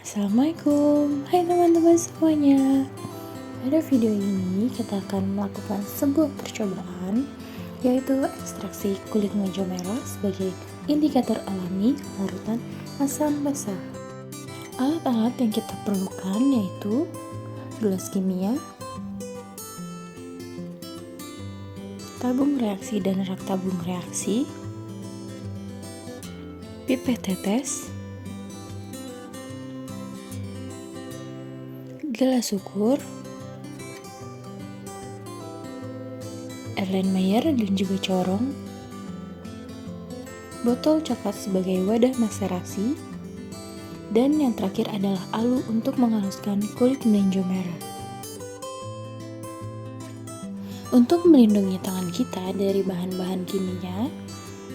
Assalamualaikum, hai teman-teman semuanya. Pada video ini kita akan melakukan sebuah percobaan, yaitu ekstraksi kulit meja merah sebagai indikator alami larutan asam basa. Alat-alat yang kita perlukan yaitu gelas kimia, tabung reaksi dan rak tabung reaksi, pipet tetes, gelas ukur, Erlenmeyer dan juga corong, botol coklat sebagai wadah maserasi, dan yang terakhir adalah alu untuk menghaluskan kulit melinjo merah. Untuk melindungi tangan kita dari bahan-bahan kimia,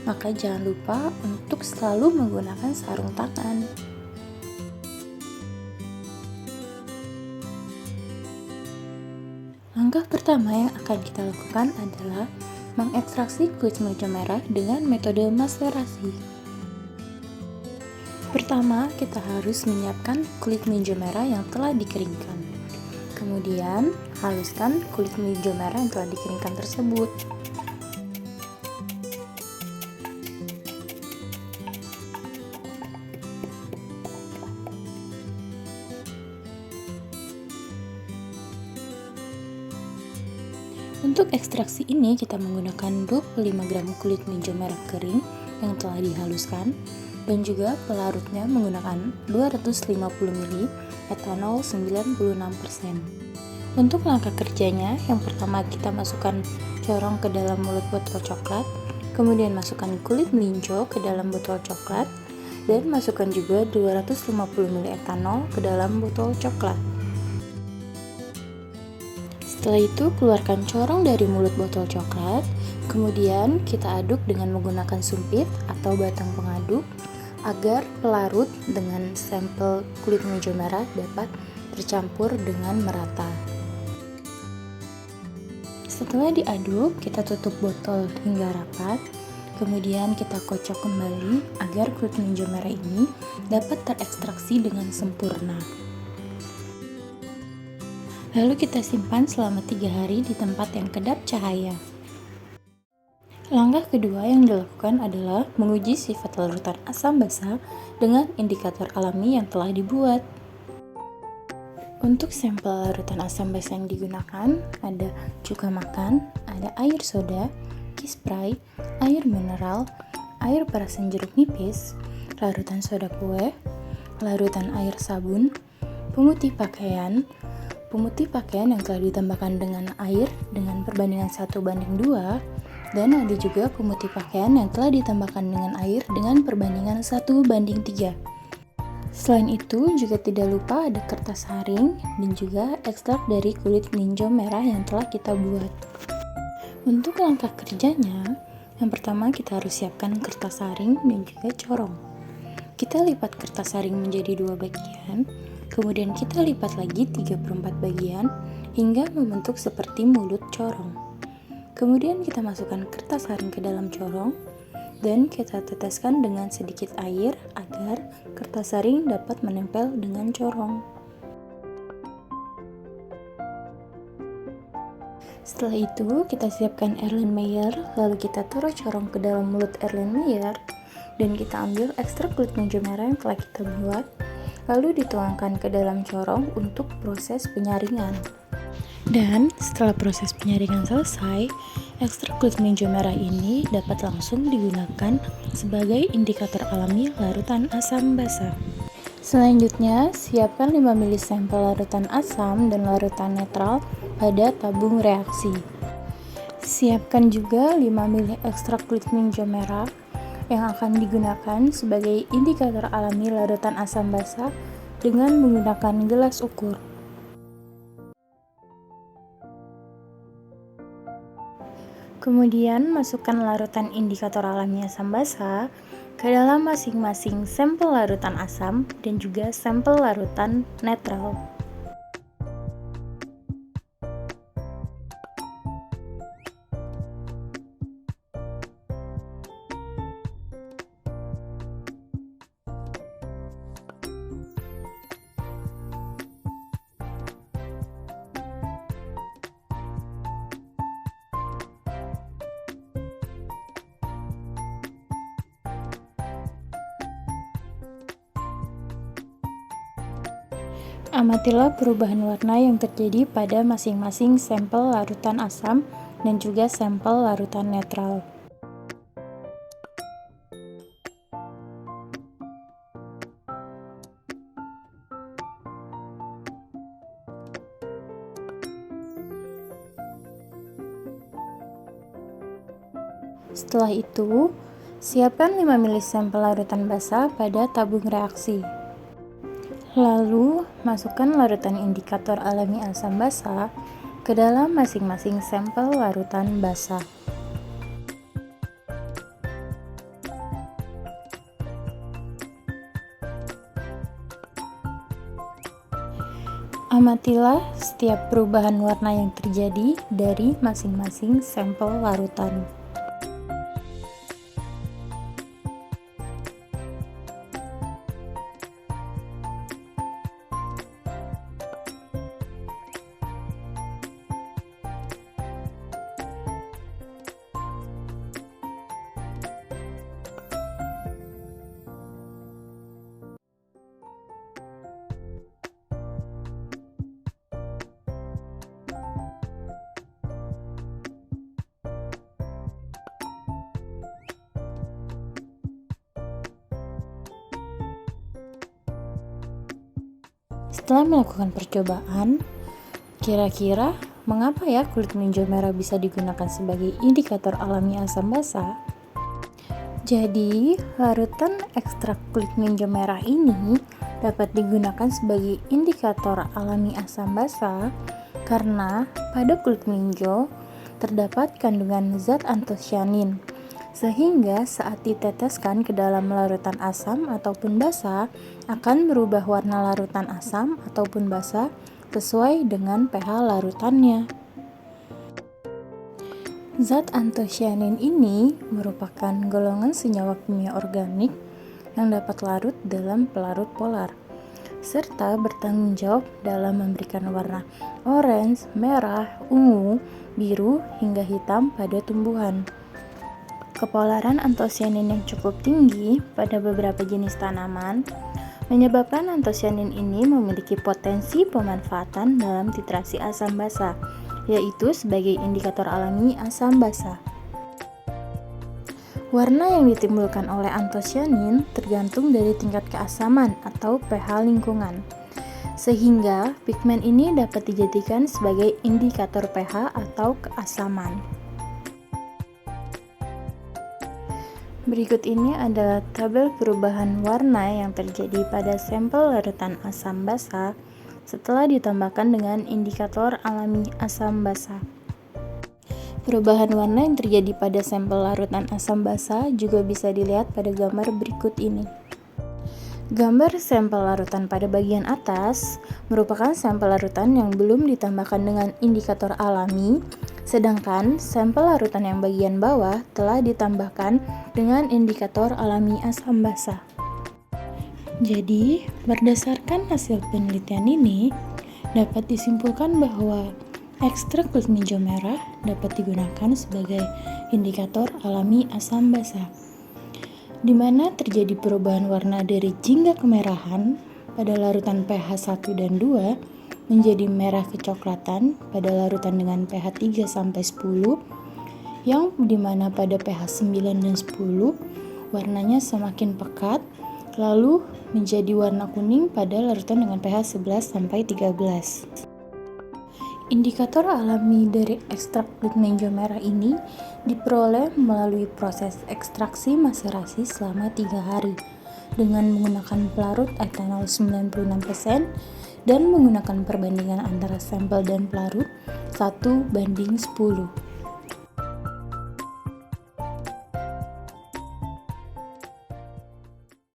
maka jangan lupa untuk selalu menggunakan sarung tangan. Langkah pertama yang akan kita lakukan adalah mengekstraksi kulit meja merah dengan metode maserasi. Pertama, kita harus menyiapkan kulit meja merah yang telah dikeringkan. Kemudian, haluskan kulit meja merah yang telah dikeringkan tersebut. Untuk ekstraksi ini kita menggunakan 25 gram kulit meja merah kering yang telah dihaluskan dan juga pelarutnya menggunakan 250 ml etanol 96%. Untuk langkah kerjanya, yang pertama kita masukkan corong ke dalam mulut botol coklat, kemudian masukkan kulit melinjo ke dalam botol coklat, dan masukkan juga 250 ml etanol ke dalam botol coklat. Setelah itu, keluarkan corong dari mulut botol coklat, kemudian kita aduk dengan menggunakan sumpit atau batang pengaduk agar pelarut dengan sampel kulit meja merah dapat tercampur dengan merata. Setelah diaduk, kita tutup botol hingga rapat, kemudian kita kocok kembali agar kulit meja merah ini dapat terekstraksi dengan sempurna. Lalu kita simpan selama 3 hari di tempat yang kedap cahaya. Langkah kedua yang dilakukan adalah menguji sifat larutan asam basa dengan indikator alami yang telah dibuat. Untuk sampel larutan asam basa yang digunakan ada cuka makan, ada air soda, kispray, air mineral, air perasan jeruk nipis, larutan soda kue, larutan air sabun, pemutih pakaian yang telah ditambahkan dengan air dengan perbandingan 1:2, dan ada juga pemutih pakaian yang telah ditambahkan dengan air dengan perbandingan 1:3. Selain itu, juga tidak lupa ada kertas haring dan juga ekstrak dari kulit melinjo merah yang telah kita buat. Untuk langkah kerjanya, yang pertama kita harus siapkan kertas haring dan juga corong. Kita lipat kertas haring menjadi 2 bagian, kemudian kita lipat lagi 3/4 bagian hingga membentuk seperti mulut corong. Kemudian kita masukkan kertas haring ke dalam corong dan kita teteskan dengan sedikit air agar kertas haring dapat menempel dengan corong. Setelah itu kita siapkan Erlenmeyer, lalu kita taruh corong ke dalam mulut Erlenmeyer dan kita ambil ekstrak kulit meja merah yang telah kita buat, lalu dituangkan ke dalam corong untuk proses penyaringan. Dan setelah proses penyaringan selesai, ekstrak kulit meja merah ini dapat langsung digunakan sebagai indikator alami larutan asam basa. Selanjutnya, siapkan 5 ml sampel larutan asam dan larutan netral pada tabung reaksi. Siapkan juga 5 ml ekstrak kulit meja merah yang akan digunakan sebagai indikator alami larutan asam basa dengan menggunakan gelas ukur. Kemudian masukkan larutan indikator alami asam basa ke dalam masing-masing sampel larutan asam dan juga sampel larutan netral. Amatilah perubahan warna yang terjadi pada masing-masing sampel larutan asam dan juga sampel larutan netral. Setelah itu, siapkan 5 ml sampel larutan basah pada tabung reaksi. Lalu, masukkan larutan indikator alami asam basa ke dalam masing-masing sampel larutan basah. Amatilah setiap perubahan warna yang terjadi dari masing-masing sampel larutan. Setelah melakukan percobaan, kira-kira mengapa ya kulit melinjo merah bisa digunakan sebagai indikator alami asam basa? Jadi, larutan ekstrak kulit melinjo merah ini dapat digunakan sebagai indikator alami asam basa karena pada kulit melinjo terdapat kandungan zat antosianin, sehingga saat diteteskan ke dalam larutan asam ataupun basa akan berubah warna larutan asam ataupun basa sesuai dengan pH larutannya. Zat antosianin ini merupakan golongan senyawa kimia organik yang dapat larut dalam pelarut polar, serta bertanggung jawab dalam memberikan warna orange, merah, ungu, biru, hingga hitam pada tumbuhan. Kepolaran antosianin yang cukup tinggi pada beberapa jenis tanaman menyebabkan antosianin ini memiliki potensi pemanfaatan dalam titrasi asam basa, yaitu sebagai indikator alami asam basa. Warna yang ditimbulkan oleh antosianin tergantung dari tingkat keasaman atau pH lingkungan, sehingga pigmen ini dapat dijadikan sebagai indikator pH atau keasaman. Berikut ini adalah tabel perubahan warna yang terjadi pada sampel larutan asam basa setelah ditambahkan dengan indikator alami asam basa. Perubahan warna yang terjadi pada sampel larutan asam basa juga bisa dilihat pada gambar berikut ini. Gambar sampel larutan pada bagian atas merupakan sampel larutan yang belum ditambahkan dengan indikator alami, sedangkan sampel larutan yang bagian bawah telah ditambahkan dengan indikator alami asam basa. Jadi, berdasarkan hasil penelitian ini, dapat disimpulkan bahwa ekstrak kulit melinjo merah dapat digunakan sebagai indikator alami asam basa, di mana terjadi perubahan warna dari jingga kemerahan pada larutan pH 1 dan 2 menjadi merah kecoklatan pada larutan dengan pH 3 sampai 10, yang dimana pada pH 9 dan 10 warnanya semakin pekat, lalu menjadi warna kuning pada larutan dengan pH 11 sampai 13. Indikator alami dari ekstrak kulit melinjo merah ini diperoleh melalui proses ekstraksi maserasi selama 3 hari dengan menggunakan pelarut etanol 96% dan menggunakan perbandingan antara sampel dan pelarut 1:10.